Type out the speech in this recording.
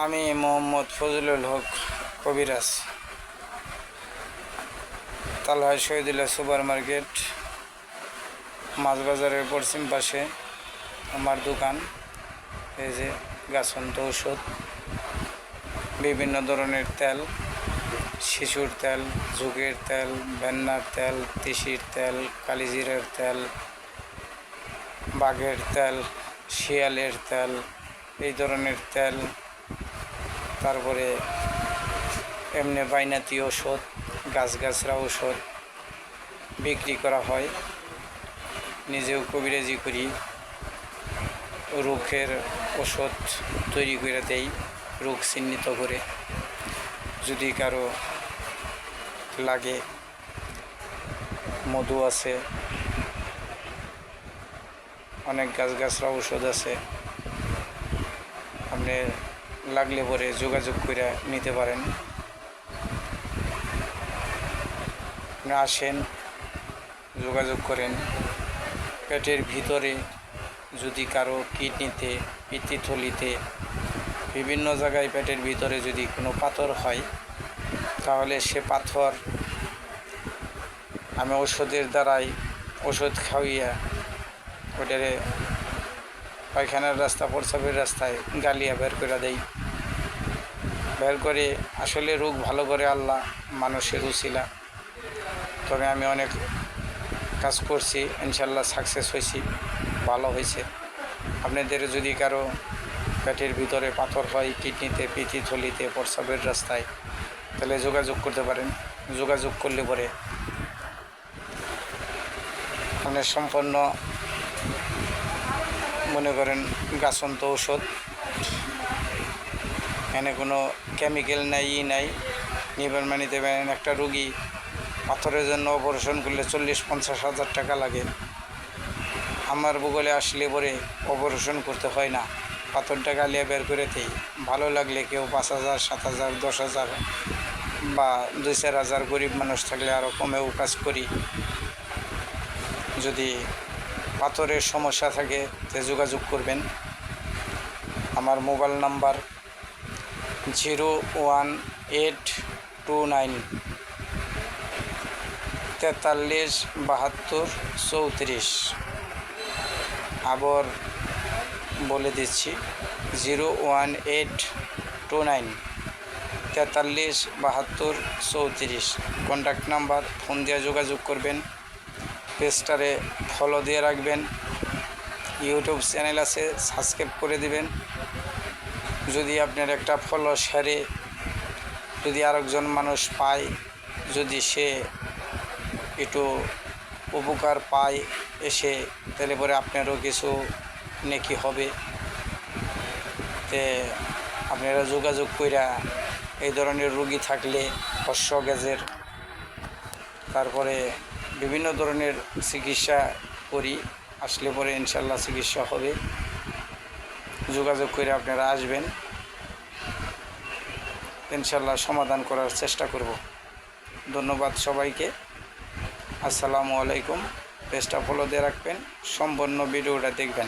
আমি মোহাম্মদ ফজলুল হক কবিরাজ, তালহায় Shahidullah super market, মাছবাজারের পশ্চিম পাশে আমার দোকান। এই যে গাছন্ত ঔষধ, বিভিন্ন ধরনের তেল, শিশুর তেল, যুগের তেল, ভেন্নার তেল, তিসির তেল, কালিজিরার তেল, বাঘের তেল, শিয়ালের তেল, এই ধরনের তেল। তারপরে এমনি বাইনাতি ওষুধ, গাছগাছরা ওষুধ বিক্রি করা হয়। নিজেও কবিরাজি করি, রোগের ওষুধ তৈরি করে দেই, রোগ চিহ্নিত করে। যদি কারো লাগে, মধু আছে, অনেক গাছগাছরা ওষুধ আছে, আপনি লাগলে পরে যোগাযোগ করে নিতে পারেন। আপনি আসেন, যোগাযোগ করেন। পেটের ভিতরে যদি কারো কিডনিতে, পিত্তথলিতে, বিভিন্ন জায়গায় পেটের ভিতরে যদি কোনো পাথর হয়, তাহলে সে পাথর আমি ওষুধের দ্বারাই, ওষুধ খাওয়িয়া ওটারে পায়খানার রাস্তা, প্রস্রাবের রাস্তায় গালিয়া বের করে দেই। বের করে আসলে রোগ ভালো করে আল্লাহ, মানুষের উছিলা। তবে আমি অনেক কাজ করছি, ইনশাল্লাহ সাকসেস হয়েছি, ভালো হয়েছে। আপনাদের যদি কারো পেটের ভিতরে পাথর হয়, কিডনিতে, পিত্তথলিতে, প্রস্রাবের রাস্তায়, তাহলে যোগাযোগ করতে পারেন। যোগাযোগ করলে পরে আপনি সম্পন্ন মনে করেন গাছন্ত ঔষধ, এখানে কোনো কেমিক্যাল নাই, নাই। নিবার নিতে পারেন। একটা রুগী পাথরের জন্য অপারেশন করলে 40-50 হাজার টাকা লাগে। আমার বগলে আসলে পরে অপারেশন করতে হয় না, পাথরটা গালিয়া বের করে দিই। ভালো লাগলে কেউ 5,000, 7,000, 10,000 বা 2-4 হাজার, গরিব মানুষ থাকলে আরও কমেও কাজ করি। যদি পাথরের সমস্যা থাকে তে যোগাযোগ করবেন। আমার মোবাইল নাম্বার 01829 43 72 34। আবার বলে দিচ্ছি, 01829 43 72 34 কন্ট্যাক্ট নাম্বার। ফোন দিয়ে যোগাযোগ করবেন। পেজটারে ফলো দিয়ে রাখবেন। ইউটিউব চ্যানেল আছে, সাবস্ক্রাইব করে দিবেন। যদি আপনার একটা ফলো শেয়ারে যদি আরেকজন মানুষ পায়, যদি সে একটু উপকার পায় এসে, তাহলে পরে আপনারও কিছু নেকি হবে। তে আপনারা যোগাযোগ কইরা এই ধরনের রোগী থাকলে অশ্ব গ্যাসের, তারপরে বিভিন্ন ধরনের চিকিৎসা করি। আসলে পরে ইনশাল্লাহ চিকিৎসা হবে। যোগাযোগ করে আপনারা আসবেন, ইনশাল্লাহ সমাধান করার চেষ্টা করব। ধন্যবাদ সবাইকে। আসসালামু আলাইকুম। পেজটা ফলো দিয়ে রাখবেন, সম্পূর্ণ ভিডিওটা দেখবেন।